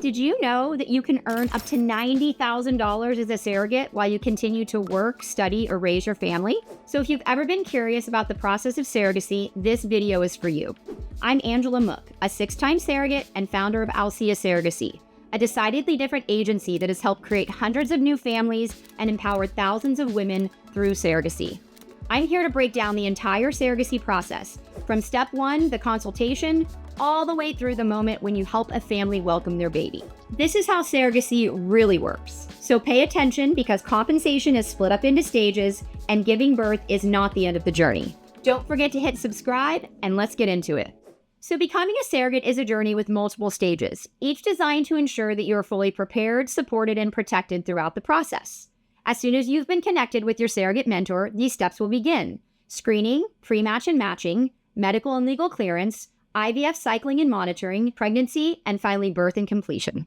Did you know that you can earn up to $90,000 as a surrogate while you continue to work, study, or raise your family? So if you've ever been curious about the process of surrogacy, this video is for you. I'm Angela Mook, a 6-time surrogate and founder of Alcea Surrogacy, a decidedly different agency that has helped create hundreds of new families and empowered thousands of women through surrogacy. I'm here to break down the entire surrogacy process, from step 1, the consultation, all the way through the moment when you help a family welcome their baby. This is how surrogacy really works. So pay attention, because compensation is split up into stages and giving birth is not the end of the journey. Don't forget to hit subscribe, and let's get into it. So becoming a surrogate is a journey with multiple stages, each designed to ensure that you are fully prepared, supported, and protected throughout the process. As soon as you've been connected with your surrogate mentor, these steps will begin: screening, pre-match and matching, medical and legal clearance, IVF cycling and monitoring, pregnancy, and finally birth and completion.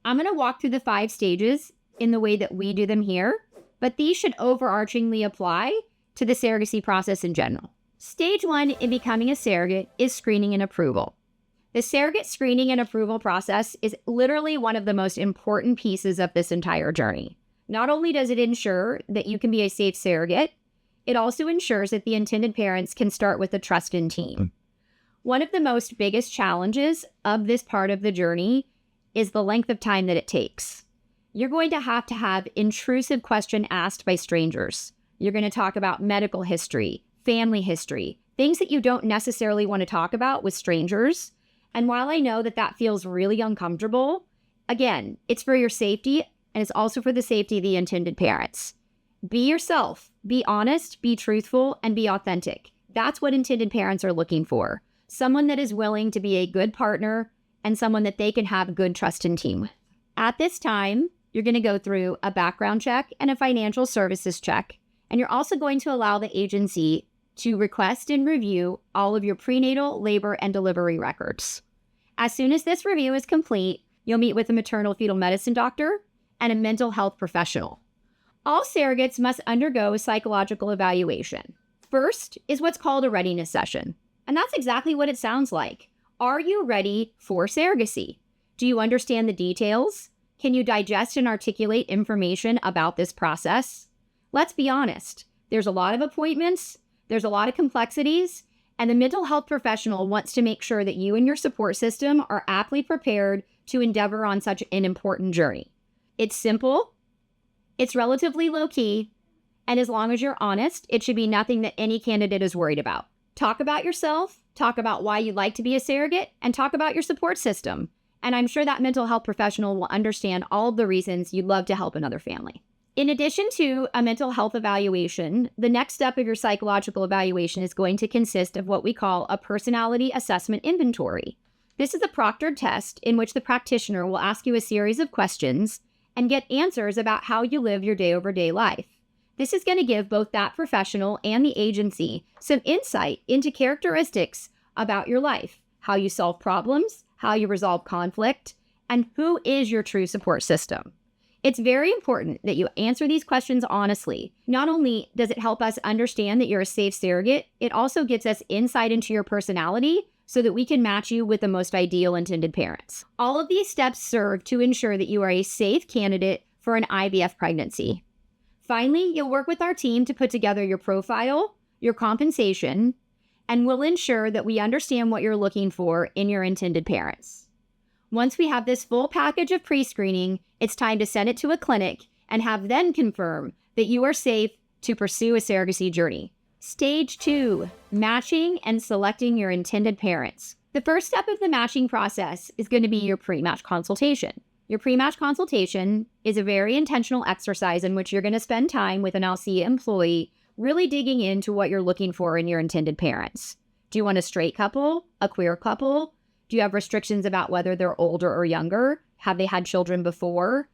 I'm going to walk through the 5 stages in the way that we do them here, but these should overarchingly apply to the surrogacy process in general. Stage 1 in becoming a surrogate is screening and approval. The surrogate screening and approval process is literally one of the most important pieces of this entire journey. Not only does it ensure that you can be a safe surrogate, it also ensures that the intended parents can start with a trusted team. One of the most biggest challenges of this part of the journey is the length of time that it takes. You're going to have intrusive questions asked by strangers. You're going to talk about medical history, family history, things that you don't necessarily want to talk about with strangers. And while I know that that feels really uncomfortable, again, it's for your safety, and it's also for the safety of the intended parents. Be yourself, be honest, be truthful, and be authentic. That's what intended parents are looking for. Someone that is willing to be a good partner and someone that they can have a good trust and team with. At this time, you're going to go through a background check and a financial services check, and you're also going to allow the agency to request and review all of your prenatal, labor, and delivery records. As soon as this review is complete, you'll meet with a maternal fetal medicine doctor and a mental health professional. All surrogates must undergo a psychological evaluation. First is what's called a readiness session. And that's exactly what it sounds like. Are you ready for surrogacy? Do you understand the details? Can you digest and articulate information about this process? Let's be honest. There's a lot of appointments, there's a lot of complexities, and the mental health professional wants to make sure that you and your support system are aptly prepared to endeavor on such an important journey. It's simple, it's relatively low-key, and as long as you're honest, it should be nothing that any candidate is worried about. Talk about yourself, talk about why you'd like to be a surrogate, and talk about your support system. And I'm sure that mental health professional will understand all of the reasons you'd love to help another family. In addition to a mental health evaluation, the next step of your psychological evaluation is going to consist of what we call a personality assessment inventory. This is a proctored test in which the practitioner will ask you a series of questions and get answers about how you live your day-over-day life. This is going to give both that professional and the agency some insight into characteristics about your life, how you solve problems, how you resolve conflict, and who is your true support system. It's very important that you answer these questions honestly. Not only does it help us understand that you're a safe surrogate, it also gets us insight into your personality so that we can match you with the most ideal intended parents. All of these steps serve to ensure that you are a safe candidate for an IVF pregnancy. Finally, you'll work with our team to put together your profile, your compensation, and we'll ensure that we understand what you're looking for in your intended parents. Once we have this full package of pre-screening, it's time to send it to a clinic and have them confirm that you are safe to pursue a surrogacy journey. Stage 2, matching and selecting your intended parents. The first step of the matching process is going to be your pre-match consultation. Your pre-match consultation is a very intentional exercise in which you're going to spend time with an Alcea employee really digging into what you're looking for in your intended parents. Do you want a straight couple, a queer couple? Do you have restrictions about whether they're older or younger? Have they had children before?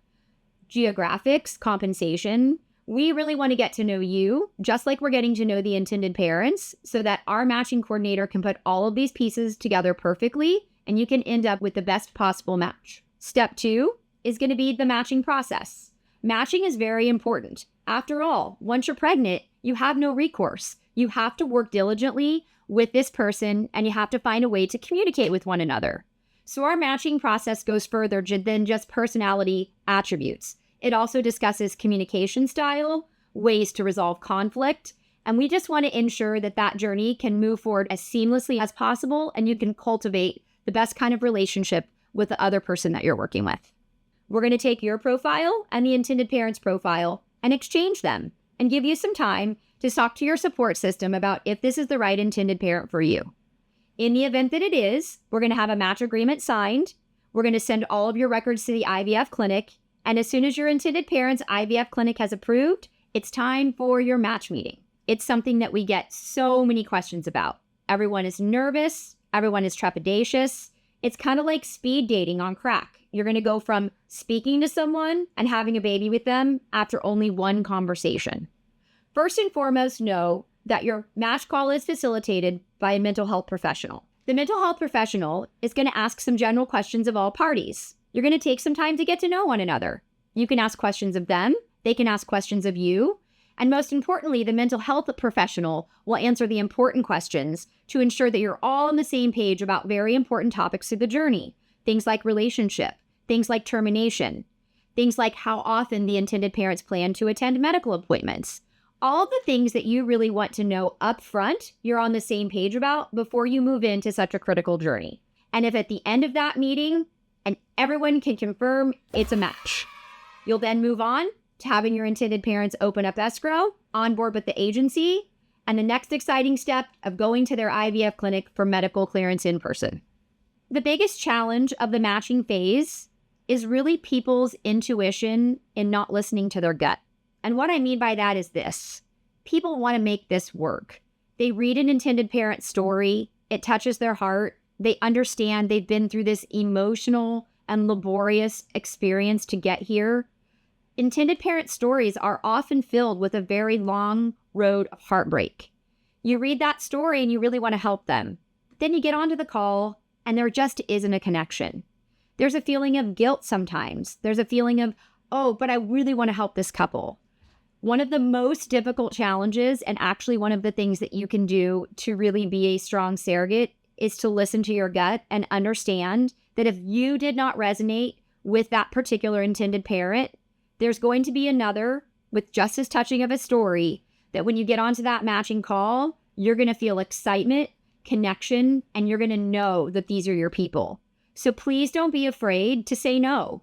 Geographics, compensation. We really want to get to know you, just like we're getting to know the intended parents, so that our matching coordinator can put all of these pieces together perfectly, and you can end up with the best possible match. Step 2 is going to be the matching process. Matching is very important. After all, once you're pregnant, you have no recourse. You have to work diligently with this person, and you have to find a way to communicate with one another. So our matching process goes further than just personality attributes. It also discusses communication style, ways to resolve conflict, and we just want to ensure that that journey can move forward as seamlessly as possible and you can cultivate the best kind of relationship with the other person that you're working with. We're going to take your profile and the intended parent's profile and exchange them and give you some time to talk to your support system about if this is the right intended parent for you. In the event that it is, we're going to have a match agreement signed. We're going to send all of your records to the IVF clinic. And as soon as your intended parent's IVF clinic has approved, it's time for your match meeting. It's something that we get so many questions about. Everyone is nervous. Everyone is trepidatious. It's kind of like speed dating on crack. You're going to go from speaking to someone and having a baby with them after only one conversation. First and foremost, know that your match call is facilitated by a mental health professional. The mental health professional is going to ask some general questions of all parties. You're going to take some time to get to know one another. You can ask questions of them. They can ask questions of you. And most importantly, the mental health professional will answer the important questions to ensure that you're all on the same page about very important topics of the journey. Things like relationship, things like termination, things like how often the intended parents plan to attend medical appointments. All the things that you really want to know up front, you're on the same page about before you move into such a critical journey. And if at the end of that meeting, and everyone can confirm it's a match, you'll then move on to having your intended parents open up escrow, on board with the agency, and the next exciting step of going to their IVF clinic for medical clearance in person. The biggest challenge of the matching phase is really people's intuition in not listening to their gut. And what I mean by that is this. People want to make this work. They read an intended parent story. It touches their heart. They understand they've been through this emotional and laborious experience to get here. Intended parent stories are often filled with a very long road of heartbreak. You read that story and you really want to help them. Then you get onto the call and there just isn't a connection. There's a feeling of guilt sometimes. There's a feeling of, oh, but I really want to help this couple. One of the most difficult challenges, and actually one of the things that you can do to really be a strong surrogate, is to listen to your gut and understand that if you did not resonate with that particular intended parent, there's going to be another with just as touching of a story that when you get onto that matching call, you're going to feel excitement, connection, and you're going to know that these are your people. So please don't be afraid to say no.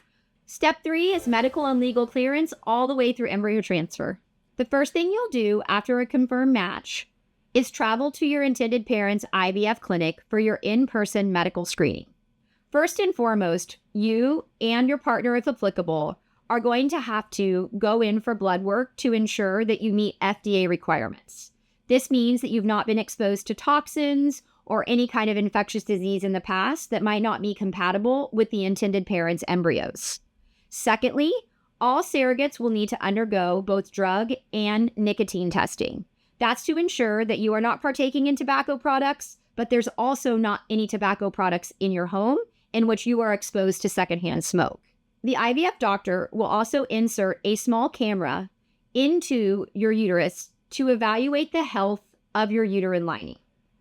Step 3 is medical and legal clearance all the way through embryo transfer. The first thing you'll do after a confirmed match is travel to your intended parent's IVF clinic for your in-person medical screening. First and foremost, you and your partner, if applicable, are going to have to go in for blood work to ensure that you meet FDA requirements. This means that you've not been exposed to toxins or any kind of infectious disease in the past that might not be compatible with the intended parent's embryos. Secondly, all surrogates will need to undergo both drug and nicotine testing. That's to ensure that you are not partaking in tobacco products, but there's also not any tobacco products in your home in which you are exposed to secondhand smoke. The IVF doctor will also insert a small camera into your uterus to evaluate the health of your uterine lining.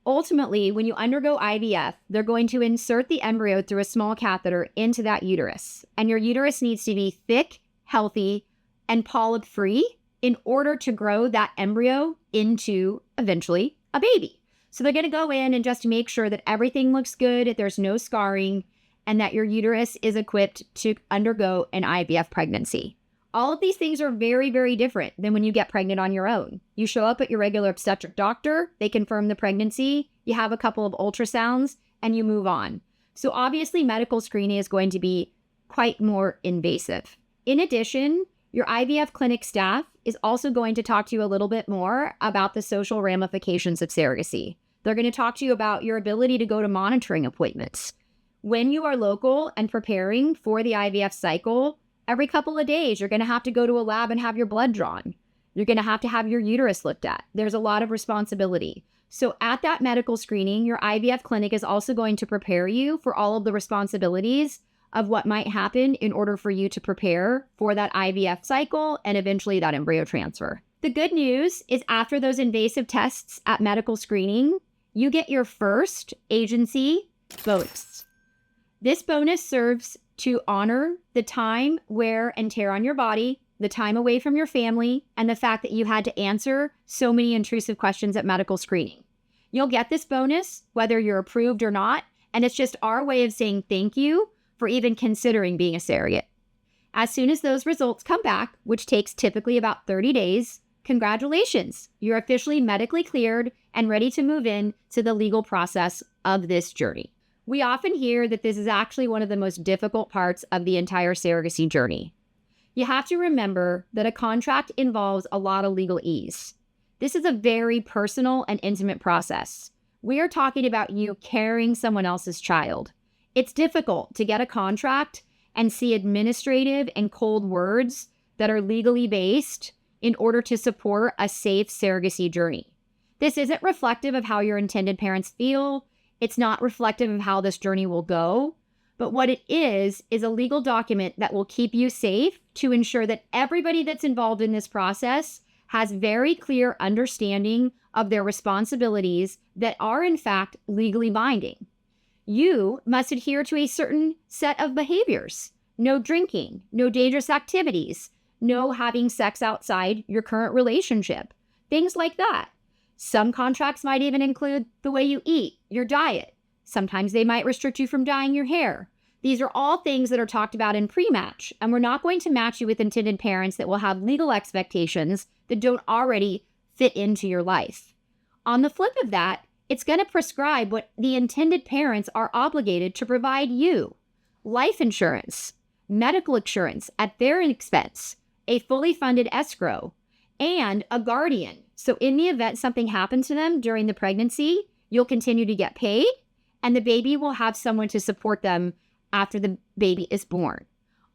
Ultimately, when you undergo IVF, they're going to insert the embryo through a small catheter into that uterus. And your uterus needs to be thick, healthy, and polyp-free in order to grow that embryo into, eventually, a baby. So they're going to go in and just make sure that everything looks good, there's no scarring, and that your uterus is equipped to undergo an IVF pregnancy. All of these things are very, very different than when you get pregnant on your own. You show up at your regular obstetric doctor, they confirm the pregnancy, you have a couple of ultrasounds, and you move on. So obviously medical screening is going to be quite more invasive. In addition, your IVF clinic staff is also going to talk to you a little bit more about the social ramifications of surrogacy. They're going to talk to you about your ability to go to monitoring appointments. When you are local and preparing for the IVF cycle, every couple of days, you're going to have to go to a lab and have your blood drawn. You're going to have your uterus looked at. There's a lot of responsibility. So at that medical screening, your IVF clinic is also going to prepare you for all of the responsibilities of what might happen in order for you to prepare for that IVF cycle and eventually that embryo transfer. The good news is after those invasive tests at medical screening, you get your first agency bonus. This bonus serves to honor the time, wear, and tear on your body, the time away from your family, and the fact that you had to answer so many intrusive questions at medical screening. You'll get this bonus whether you're approved or not, and it's just our way of saying thank you for even considering being a surrogate. As soon as those results come back, which takes typically about 30 days, congratulations, you're officially medically cleared and ready to move in to the legal process of this journey. We often hear that this is actually one of the most difficult parts of the entire surrogacy journey. You have to remember that a contract involves a lot of legalese. This is a very personal and intimate process. We are talking about you carrying someone else's child. It's difficult to get a contract and see administrative and cold words that are legally based in order to support a safe surrogacy journey. This isn't reflective of how your intended parents feel. It's not reflective of how this journey will go. But what it is a legal document that will keep you safe to ensure that everybody that's involved in this process has very clear understanding of their responsibilities that are in fact legally binding. You must adhere to a certain set of behaviors. No drinking, no dangerous activities, no having sex outside your current relationship, things like that. Some contracts might even include the way you eat, your diet. Sometimes they might restrict you from dyeing your hair. These are all things that are talked about in pre-match, and we're not going to match you with intended parents that will have legal expectations that don't already fit into your life. On the flip of that, it's going to prescribe what the intended parents are obligated to provide you: life insurance, medical insurance at their expense, a fully funded escrow, and a guardian. So in the event something happens to them during the pregnancy, you'll continue to get paid, and the baby will have someone to support them after the baby is born.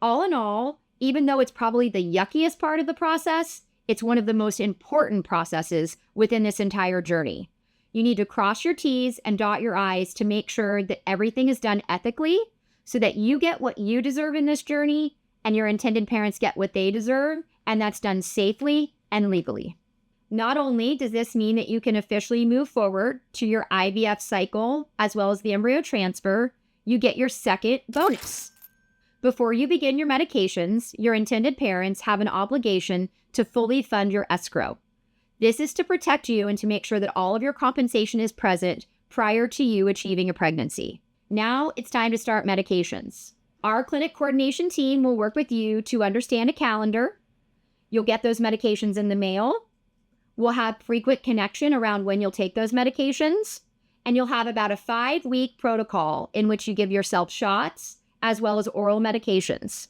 All in all, even though it's probably the yuckiest part of the process, it's one of the most important processes within this entire journey. You need to cross your T's and dot your I's to make sure that everything is done ethically so that you get what you deserve in this journey and your intended parents get what they deserve, and that's done safely and legally. Not only does this mean that you can officially move forward to your IVF cycle as well as the embryo transfer, you get your second bonus. Before you begin your medications, your intended parents have an obligation to fully fund your escrow. This is to protect you and to make sure that all of your compensation is present prior to you achieving a pregnancy. Now it's time to start medications. Our clinic coordination team will work with you to understand a calendar. You'll get those medications in the mail. We'll have frequent connection around when you'll take those medications. And you'll have about a 5-week protocol in which you give yourself shots as well as oral medications.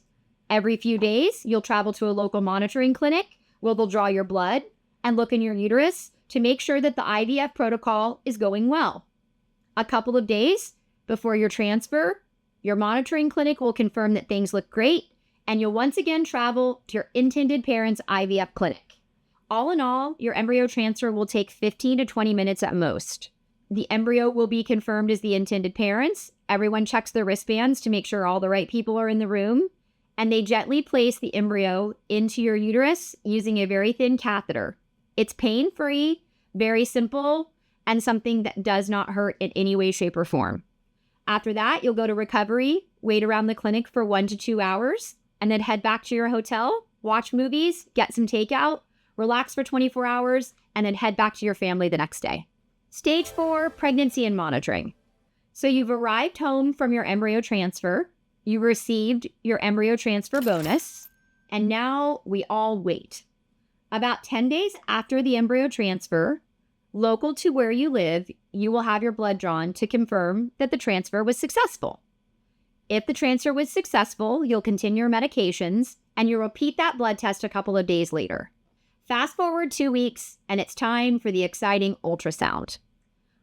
Every few days, you'll travel to a local monitoring clinic where they'll draw your blood and look in your uterus to make sure that the IVF protocol is going well. A couple of days before your transfer, your monitoring clinic will confirm that things look great, and you'll once again travel to your intended parents' IVF clinic. All in all, your embryo transfer will take 15 to 20 minutes at most. The embryo will be confirmed as the intended parents. Everyone checks their wristbands to make sure all the right people are in the room, and they gently place the embryo into your uterus using a very thin catheter. It's pain-free, very simple, and something that does not hurt in any way, shape, or form. After that, you'll go to recovery, wait around the clinic for 1 to 2 hours, and then head back to your hotel, watch movies, get some takeout, relax for 24 hours, and then head back to your family the next day. Stage 4, pregnancy and monitoring. So you've arrived home from your embryo transfer, you received your embryo transfer bonus, and now we all wait. About 10 days after the embryo transfer, local to where you live, you will have your blood drawn to confirm that the transfer was successful. If the transfer was successful, you'll continue your medications, and you'll repeat that blood test a couple of days later. Fast forward 2 weeks, and it's time for the exciting ultrasound.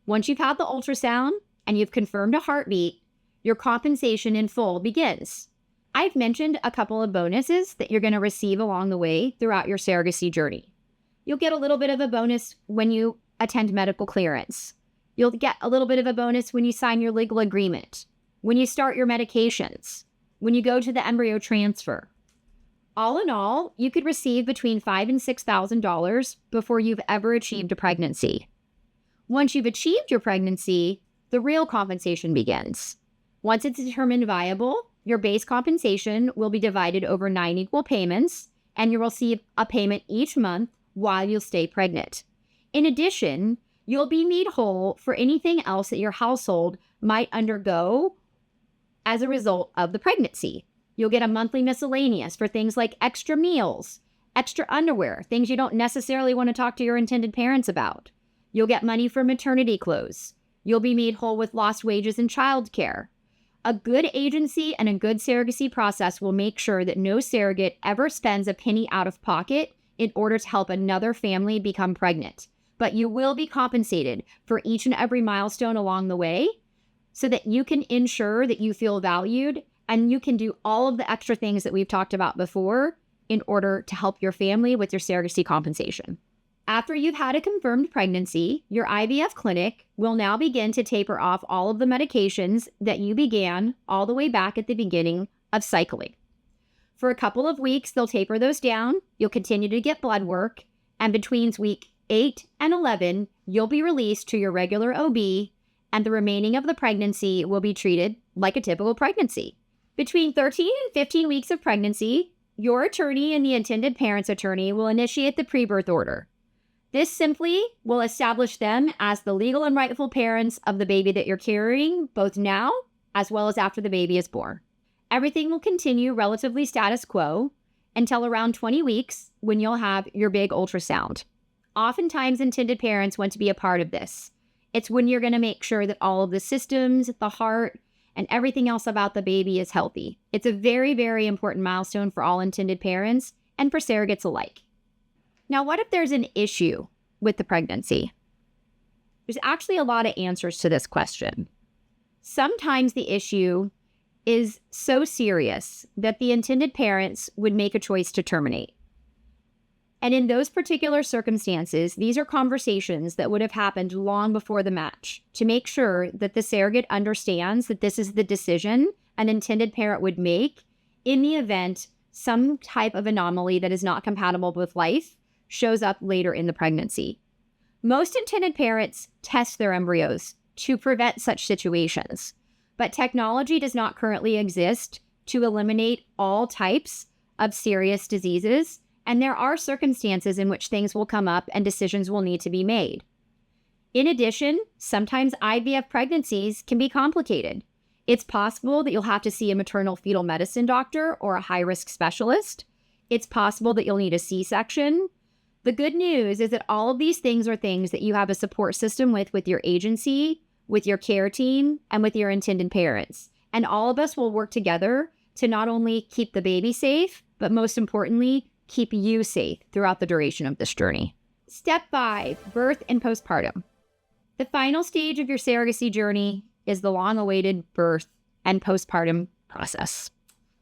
Once you've had the ultrasound and you've confirmed a heartbeat, your compensation in full begins. I've mentioned a couple of bonuses that you're going to receive along the way throughout your surrogacy journey. You'll get a little bit of a bonus when you attend medical clearance. You'll get a little bit of a bonus when you sign your legal agreement, when you start your medications, when you go to the embryo transfer. All in all, you could receive between $5,000 and $6,000 before you've ever achieved a pregnancy. Once you've achieved your pregnancy, the real compensation begins. Once it's determined viable, your base compensation will be divided over 9 equal payments, and you'll receive a payment each month while you stay pregnant. In addition, you'll be made whole for anything else that your household might undergo as a result of the pregnancy. You'll get a monthly miscellaneous for things like extra meals, extra underwear, things you don't necessarily want to talk to your intended parents about. You'll get money for maternity clothes. You'll be made whole with lost wages and childcare. A good agency and a good surrogacy process will make sure that no surrogate ever spends a penny out of pocket in order to help another family become pregnant. But you will be compensated for each and every milestone along the way so that you can ensure that you feel valued and you can do all of the extra things that we've talked about before in order to help your family with your surrogacy compensation. After you've had a confirmed pregnancy, your IVF clinic will now begin to taper off all of the medications that you began all the way back at the beginning of cycling. For a couple of weeks, they'll taper those down. You'll continue to get blood work. And between week 8 and 11, you'll be released to your regular OB, and the remaining of the pregnancy will be treated like a typical pregnancy. Between 13 and 15 weeks of pregnancy, your attorney and the intended parent's attorney will initiate the pre-birth order. This simply will establish them as the legal and rightful parents of the baby that you're carrying, both now as well as after the baby is born. Everything will continue relatively status quo until around 20 weeks when you'll have your big ultrasound. Oftentimes, intended parents want to be a part of this. It's when you're going to make sure that all of the systems, the heart, and everything else about the baby is healthy. It's a very, very important milestone for all intended parents and for surrogates alike. Now, what if there's an issue with the pregnancy? There's actually a lot of answers to this question. Sometimes the issue is so serious that the intended parents would make a choice to terminate. And in those particular circumstances, these are conversations that would have happened long before the match to make sure that the surrogate understands that this is the decision an intended parent would make in the event some type of anomaly that is not compatible with life shows up later in the pregnancy. Most intended parents test their embryos to prevent such situations, but technology does not currently exist to eliminate all types of serious diseases. And there are circumstances in which things will come up and decisions will need to be made. In addition, sometimes IVF pregnancies can be complicated. It's possible that you'll have to see a maternal fetal medicine doctor or a high-risk specialist. It's possible that you'll need a C-section. The good news is that all of these things are things that you have a support system with your agency, with your care team, and with your intended parents. And all of us will work together to not only keep the baby safe, but most importantly, keep you safe throughout the duration of this journey. Step 5, birth and postpartum. The final stage of your surrogacy journey is the long-awaited birth and postpartum process.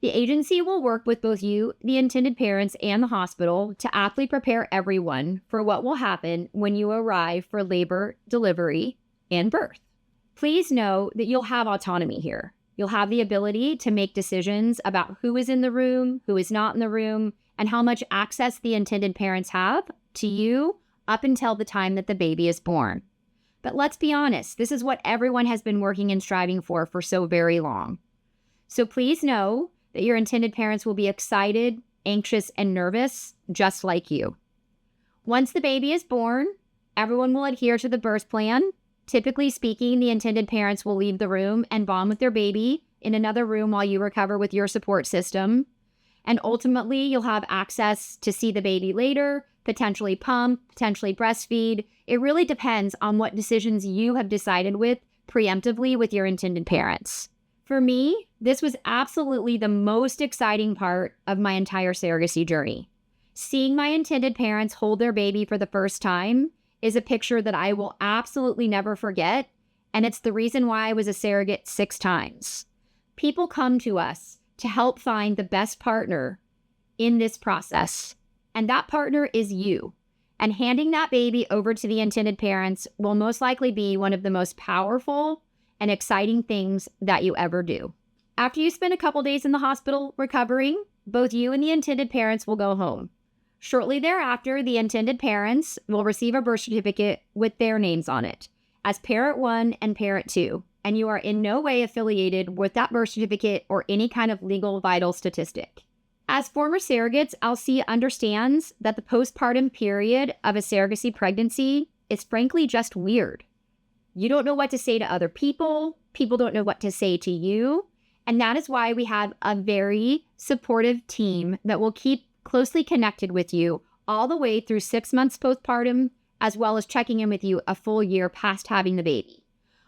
The agency will work with both you, the intended parents, and the hospital to aptly prepare everyone for what will happen when you arrive for labor, delivery, and birth. Please know that you'll have autonomy here. You'll have the ability to make decisions about who is in the room, who is not in the room, and how much access the intended parents have to you up until the time that the baby is born. But let's be honest, this is what everyone has been working and striving for so very long. So please know that your intended parents will be excited, anxious, and nervous, just like you. Once the baby is born, everyone will adhere to the birth plan. Typically speaking, the intended parents will leave the room and bond with their baby in another room while you recover with your support system. And ultimately, you'll have access to see the baby later, potentially pump, potentially breastfeed. It really depends on what decisions you have decided with preemptively with your intended parents. For me, this was absolutely the most exciting part of my entire surrogacy journey. Seeing my intended parents hold their baby for the first time is a picture that I will absolutely never forget, and it's the reason why I was a surrogate 6 times. People come to us to help find the best partner in this process. And that partner is you. And handing that baby over to the intended parents will most likely be one of the most powerful and exciting things that you ever do. After you spend a couple days in the hospital recovering, both you and the intended parents will go home. Shortly thereafter, the intended parents will receive a birth certificate with their names on it as parent 1 and parent 2. and you are in no way affiliated with that birth certificate or any kind of legal vital statistic. As former surrogates, Alcea understands that the postpartum period of a surrogacy pregnancy is frankly just weird. You don't know what to say to other people. People don't know what to say to you. And that is why we have a very supportive team that will keep closely connected with you all the way through 6 months postpartum, as well as checking in with you a full year past having the baby.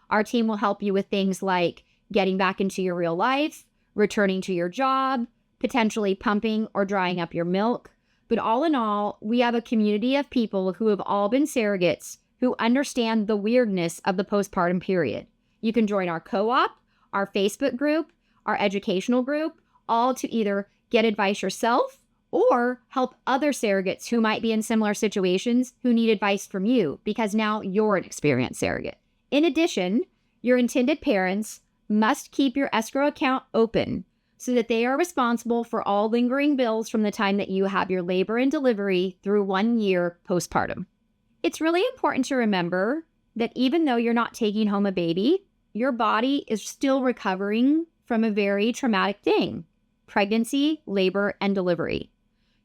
Our team will help you with things like getting back into your real life, returning to your job, potentially pumping or drying up your milk. But all in all, we have a community of people who have all been surrogates who understand the weirdness of the postpartum period. You can join our co-op, our Facebook group, our educational group, all to either get advice yourself or help other surrogates who might be in similar situations who need advice from you, because now you're an experienced surrogate. In addition, your intended parents must keep your escrow account open so that they are responsible for all lingering bills from the time that you have your labor and delivery through 1 year postpartum. It's really important to remember that even though you're not taking home a baby, your body is still recovering from a very traumatic thing: pregnancy, labor, and delivery.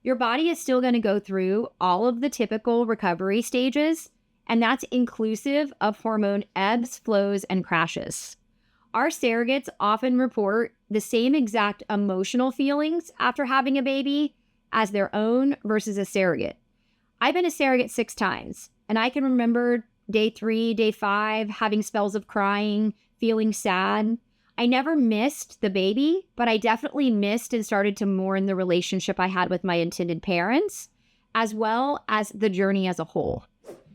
Your body is still going to go through all of the typical recovery stages, and that's inclusive of hormone ebbs, flows, and crashes. Our surrogates often report the same exact emotional feelings after having a baby as their own versus a surrogate. I've been a surrogate 6 times, and I can remember day 3, day 5, having spells of crying, feeling sad. I never missed the baby, but I definitely missed and started to mourn the relationship I had with my intended parents, as well as the journey as a whole.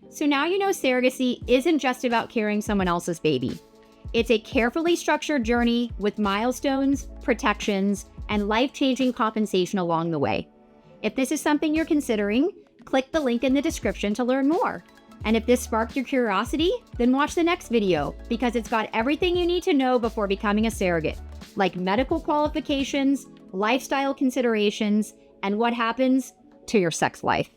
So now you know surrogacy isn't just about carrying someone else's baby. It's a carefully structured journey with milestones, protections, and life-changing compensation along the way. If this is something you're considering, click the link in the description to learn more. And if this sparked your curiosity, then watch the next video, because it's got everything you need to know before becoming a surrogate, like medical qualifications, lifestyle considerations, and what happens to your sex life.